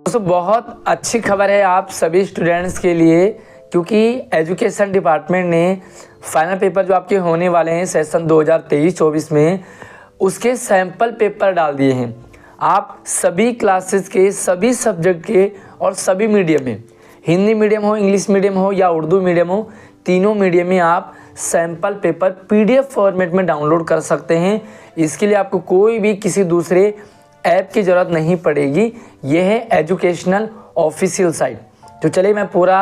दोस्तों बहुत अच्छी खबर है आप सभी स्टूडेंट्स के लिए, क्योंकि एजुकेशन डिपार्टमेंट ने फाइनल पेपर जो आपके होने वाले हैं सेशन 2023-24 में उसके सैंपल पेपर डाल दिए हैं। आप सभी क्लासेस के सभी सब्जेक्ट के और सभी मीडियम में, हिंदी मीडियम हो, इंग्लिश मीडियम हो या उर्दू मीडियम हो, तीनों मीडियम में आप सैंपल पेपर पीडीएफ फॉर्मेट में डाउनलोड कर सकते हैं। इसके लिए आपको कोई भी किसी दूसरे ऐप की ज़रूरत नहीं पड़ेगी। यह है एजुकेशनल ऑफिशियल साइट। तो चलिए मैं पूरा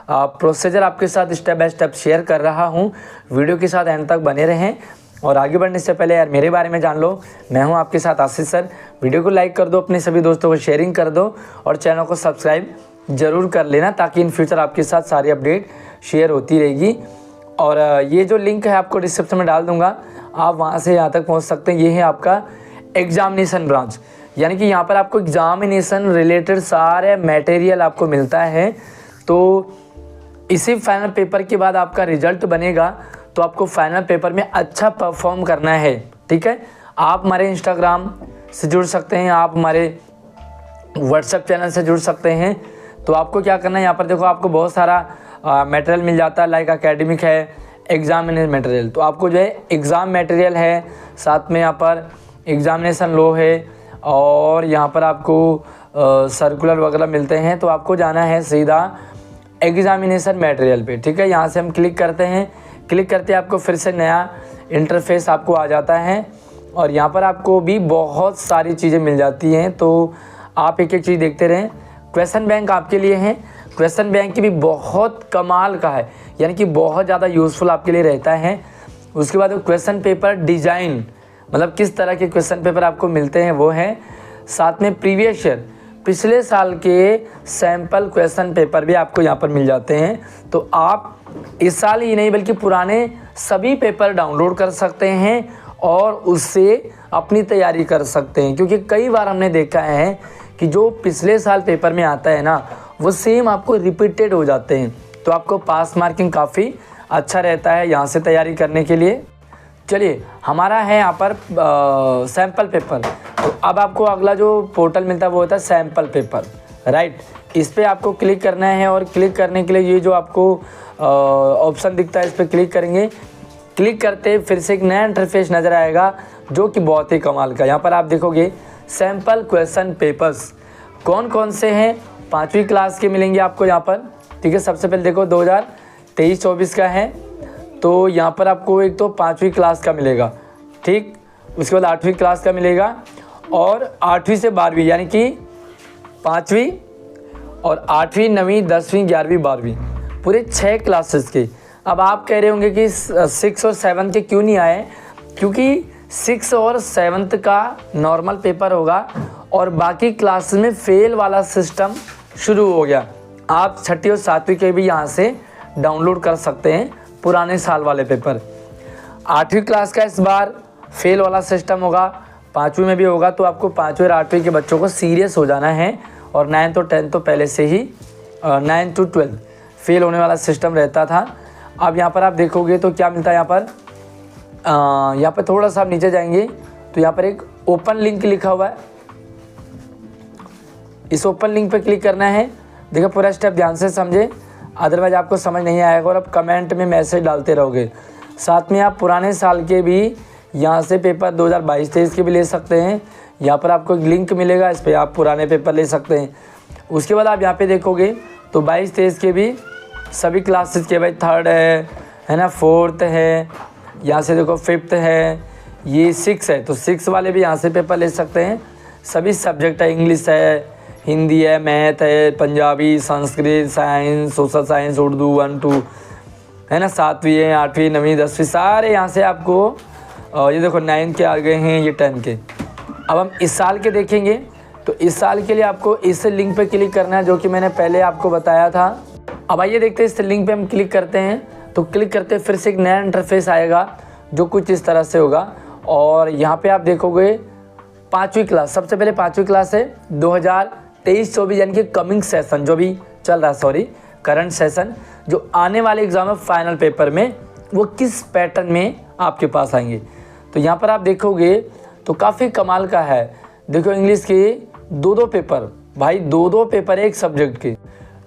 प्रोसीजर आपके साथ स्टेप बाय स्टेप शेयर कर रहा हूं। वीडियो के साथ एंड तक बने रहें और आगे बढ़ने से पहले यार मेरे बारे में जान लो। मैं हूं आपके साथ आशीष सर। वीडियो को लाइक कर दो, अपने सभी दोस्तों को शेयरिंग कर दो और चैनल को सब्सक्राइब ज़रूर कर लेना, ताकि इन फ्यूचर आपके साथ सारी अपडेट शेयर होती रहेगी। और ये जो लिंक है आपको डिस्क्रिप्शन में डाल दूंगा, आप वहाँ से यहाँ तक पहुँच सकते हैं। ये है आपका एग्जामिनेशन ब्रांच, यानी कि यहाँ पर आपको एग्जामिनेशन रिलेटेड सारे मटेरियल आपको मिलता है। तो इसी फाइनल पेपर के बाद आपका रिजल्ट बनेगा, तो आपको फाइनल पेपर में अच्छा परफॉर्म करना है, ठीक है। आप हमारे इंस्टाग्राम से जुड़ सकते हैं, आप हमारे व्हाट्सएप चैनल से जुड़ सकते हैं। तो आपको क्या करना है, यहाँ पर देखो आपको बहुत सारा मटेरियल मिल जाता है, लाइक एकेडमिक है, एग्जामिनेशन मटेरियल। तो आपको जो है एग्ज़ाम मटेरियल है, साथ में यहाँ पर एग्जामिनेशन लॉ है और यहाँ पर आपको सर्कुलर वगैरह मिलते हैं। तो आपको जाना है सीधा एग्जामिनेशन मटेरियल पे, ठीक है। यहाँ से हम क्लिक करते हैं, क्लिक करते आपको फिर से नया इंटरफेस आपको आ जाता है और यहाँ पर आपको भी बहुत सारी चीज़ें मिल जाती हैं। तो आप एक एक चीज़ देखते रहें। क्वेश्चन बैंक आपके लिए है, क्वेश्चन बैंक की भी बहुत कमाल का है, यानी कि बहुत ज़्यादा यूज़फुल आपके लिए रहता है। उसके बाद क्वेश्चन पेपर डिज़ाइन, मतलब किस तरह के क्वेश्चन पेपर आपको मिलते हैं वो है। साथ में प्रीवियस ईयर, पिछले साल के सैम्पल क्वेश्चन पेपर भी आपको यहाँ पर मिल जाते हैं। तो आप इस साल ही नहीं बल्कि पुराने सभी पेपर डाउनलोड कर सकते हैं और उससे अपनी तैयारी कर सकते हैं। क्योंकि कई बार हमने देखा है कि जो पिछले साल पेपर में आता है ना, वो सेम आपको रिपीटेड हो जाते हैं। तो आपको पास मार्किंग काफ़ी अच्छा रहता है यहाँ से तैयारी करने के लिए। चलिए हमारा है यहाँ पर सैम्पल पेपर। तो अब आपको अगला जो पोर्टल मिलता है वो होता है सैम्पल पेपर, राइट। इस पर आपको क्लिक करना है और क्लिक करने के लिए ये जो आपको ऑप्शन दिखता है इस पर क्लिक करेंगे। क्लिक करते फिर से एक नया इंटरफेस नज़र आएगा जो कि बहुत ही कमाल का। यहाँ पर आप देखोगे सैम्पल क्वेश्चन पेपर्स कौन कौन से हैं, 5वीं क्लास के मिलेंगे आपको यहाँ पर, ठीक है। सबसे पहले देखो 2023-24 का है, तो यहाँ पर आपको एक तो 5वीं क्लास का मिलेगा, ठीक। उसके बाद 8वीं क्लास का मिलेगा और 8वीं से 12वीं, यानी कि 5वीं और 8वीं, 9वीं, 10वीं, 11वीं, 12वीं, पूरे 6 क्लासेस के। अब आप कह रहे होंगे कि 6 और 7 के क्यों नहीं आए, क्योंकि 6 और 7 का नॉर्मल पेपर होगा और बाकी क्लास में फेल वाला सिस्टम शुरू हो गया। आप 6ठी और 7वीं के भी यहाँ से डाउनलोड कर सकते हैं पुराने साल वाले पेपर। 8वीं क्लास का इस बार फेल वाला सिस्टम होगा, 5वीं में भी होगा। तो आपको 5वीं और 8वीं के बच्चों को सीरियस हो जाना है। और 9th और 10th तो पहले से ही 9th to 12th फेल होने वाला सिस्टम रहता था। अब यहाँ पर आप देखोगे तो क्या मिलता है यहाँ पर थोड़ा सा आप नीचे जाएंगे तो यहाँ पर एक ओपन लिंक लिखा हुआ है, इस ओपन लिंक पे क्लिक करना है। देखो पूरा स्टेप ध्यान से समझे, अदरवाइज आपको समझ नहीं आएगा और आप कमेंट में मैसेज डालते रहोगे। साथ में आप पुराने साल के भी यहाँ से पेपर 2022-23 के भी ले सकते हैं। यहाँ पर आपको एक लिंक मिलेगा, इस पर आप पुराने पेपर ले सकते हैं। उसके बाद आप यहाँ पे देखोगे तो 22-23 के भी सभी क्लासेस के, भाई 3rd है ना, 4th है, यहाँ से देखो 5th है, ये 6 है, तो 6 वाले भी यहाँ से पेपर ले सकते हैं। सभी सब्जेक्ट है, इंग्लिश है, हिंदी है, मैथ है, Punjabi, Sanskrit, science, social science, Urdu 1 2 है ना, 7वीं है, 8वीं, 9वीं, 10वीं, सारे यहाँ से आपको ये देखो 9 के आ गए हैं, ये 10 के। अब हम इस साल के देखेंगे तो इस साल के लिए आपको इस लिंक पे क्लिक करना है जो कि मैंने पहले आपको बताया था। अब आइए देखते हैं, इस लिंक पे हम क्लिक करते हैं तो क्लिक करते फिर से एक नया इंटरफेस आएगा जो कुछ इस तरह से होगा। और यहाँ पे आप देखोगे 5वीं क्लास, सबसे पहले 5वीं क्लास है 2023-24, यानी कि कमिंग सेशन जो भी चल रहा है, सॉरी करंट सेशन, जो आने वाले एग्जाम में फाइनल पेपर में वो किस पैटर्न में आपके पास आएंगे। तो यहाँ पर आप देखोगे तो काफ़ी कमाल का है। देखो इंग्लिश के 2 पेपर भाई 2-2 पेपर है एक सब्जेक्ट के।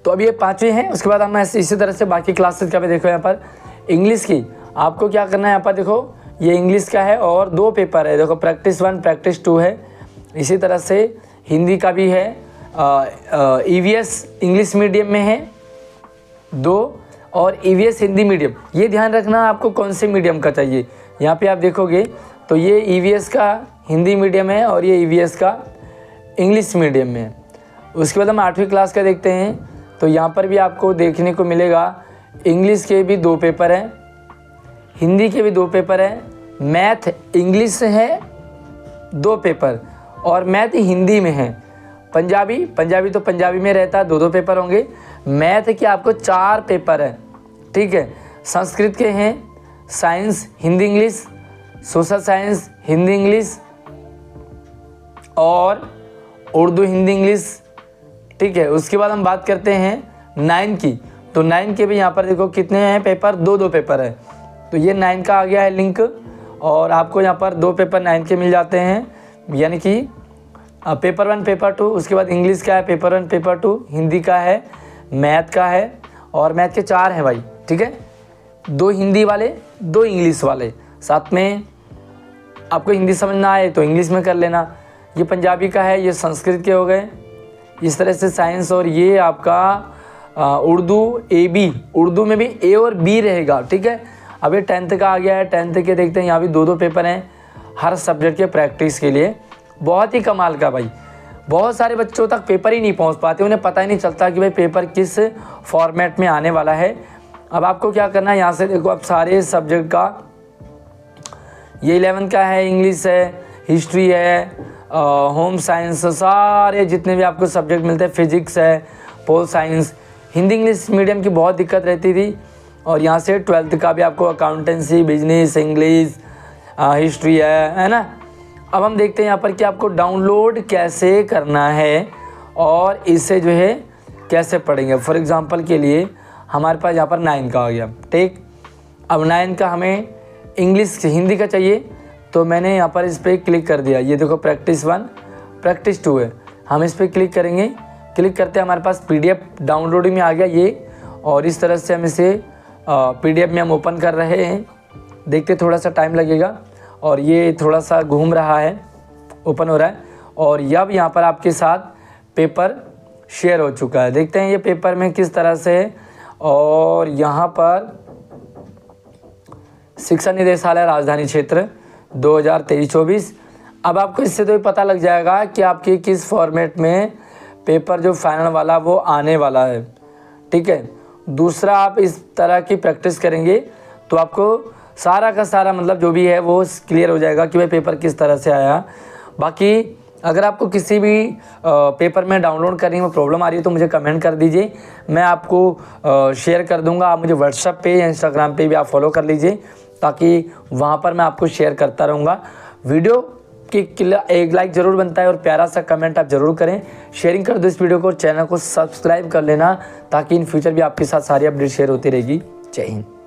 तो अब ये 5वीं है। उसके बाद हम ऐसे इसी तरह से बाकी क्लासेस का भी देखो। यहाँ पर इंग्लिश की आपको क्या करना है, यहाँ पर देखो ये इंग्लिश का है और 2 पेपर है, देखो प्रैक्टिस 1 प्रैक्टिस 2 है। इसी तरह से हिंदी का भी है, EVS इंग्लिश मीडियम में है 2 और EVS हिंदी मीडियम। ये ध्यान रखना आपको कौन से मीडियम का चाहिए। यहाँ पे आप देखोगे तो ये EVS का हिंदी मीडियम है और ये EVS का इंग्लिश मीडियम में है। उसके बाद हम 8वीं क्लास का देखते हैं। तो यहाँ पर भी आपको देखने को मिलेगा इंग्लिश के भी 2 पेपर हैं, हिंदी के भी 2 पेपर हैं, मैथ इंग्लिश है 2 पेपर और मैथ हिंदी में है। पंजाबी तो पंजाबी में रहता है, 2-2 पेपर होंगे। मैथ के आपको 4 पेपर हैं, ठीक है। संस्कृत के हैं science Hindi English, social science Hindi English और उर्दू हिंदी इंग्लिश, ठीक है। उसके बाद हम बात करते हैं 9 की। तो 9 के भी यहाँ पर देखो कितने हैं पेपर, 2-2 पेपर है। तो ये 9 का आ गया है लिंक और आपको यहाँ पर 2 पेपर 9 के मिल जाते हैं, यानी कि पेपर 1 पेपर 2। उसके बाद इंग्लिश का है पेपर 1 पेपर 2, हिंदी का है, मैथ का है और मैथ के 4 हैं भाई, ठीक है। 2 हिंदी वाले 2 इंग्लिश वाले, साथ में आपको हिंदी समझ ना आए तो इंग्लिश में कर लेना। ये पंजाबी का है, ये संस्कृत के हो गए इस तरह से साइंस। और ये आपका उर्दू AB, उर्दू में भी A और B रहेगा, ठीक है। अब ये 10th का आ गया है। 10th के देखते हैं, यहाँ भी 2-2 पेपर हैं हर सब्जेक्ट के प्रैक्टिस के लिए। बहुत ही कमाल का भाई, बहुत सारे बच्चों तक पेपर ही नहीं पहुँच पाते, उन्हें पता ही नहीं चलता कि भाई पेपर किस फॉर्मेट में आने वाला है। अब आपको क्या करना है, यहाँ से देखो अब सारे सब्जेक्ट का, ये 11th का है, इंग्लिश है, हिस्ट्री है, होम साइंस, सारे जितने भी आपको सब्जेक्ट मिलते हैं, फिजिक्स है, pol science. Hindi English medium की बहुत दिक्कत रहती थी। और यहाँ से 12th का भी आपको अकाउंटेंसी, बिजनेस, इंग्लिश, हिस्ट्री है ना। अब हम देखते हैं यहाँ पर कि आपको डाउनलोड कैसे करना है और इससे जो है कैसे पढ़ेंगे। फॉर एग्जांपल के लिए हमारे पास यहाँ पर 9 का आ गया, ठीक। अब 9 का हमें इंग्लिश हिंदी का चाहिए, तो मैंने यहाँ पर इस पर क्लिक कर दिया। ये देखो प्रैक्टिस 1 प्रैक्टिस 2 है, हम इस पर क्लिक करेंगे। क्लिक करते हमारे पास PDF डाउनलोडिंग में आ गया ये, और इस तरह से हम इसे PDF में हम ओपन कर रहे हैं। देखते थोड़ा सा टाइम लगेगा और ये थोड़ा सा घूम रहा है, ओपन हो रहा है। और अब यहाँ पर आपके साथ पेपर शेयर हो चुका है। देखते हैं ये पेपर में किस तरह से है। और यहाँ पर शिक्षा निदेशालय राजधानी क्षेत्र 2023-24। अब आपको इससे तो पता लग जाएगा कि आपके किस फॉर्मेट में पेपर जो फाइनल वाला वो आने वाला है, ठीक है। दूसरा, आप इस तरह की प्रैक्टिस करेंगे तो आपको सारा का सारा मतलब जो भी है वो क्लियर हो जाएगा कि भाई पेपर किस तरह से आया। बाकी अगर आपको किसी भी पेपर में डाउनलोड करने में प्रॉब्लम आ रही है तो मुझे कमेंट कर दीजिए, मैं आपको शेयर कर दूंगा। आप मुझे व्हाट्सएप पे या इंस्टाग्राम पे भी आप फॉलो कर लीजिए, ताकि वहाँ पर मैं आपको शेयर करता रहूँगा। वीडियो की एक लाइक ज़रूर बनता है और प्यारा सा कमेंट आप ज़रूर करें, शेयरिंग कर दो इस वीडियो को, चैनल को सब्सक्राइब कर लेना, ताकि इन फ्यूचर भी आपके साथ सारी अपडेट शेयर होती रहेगी। जय हिंद।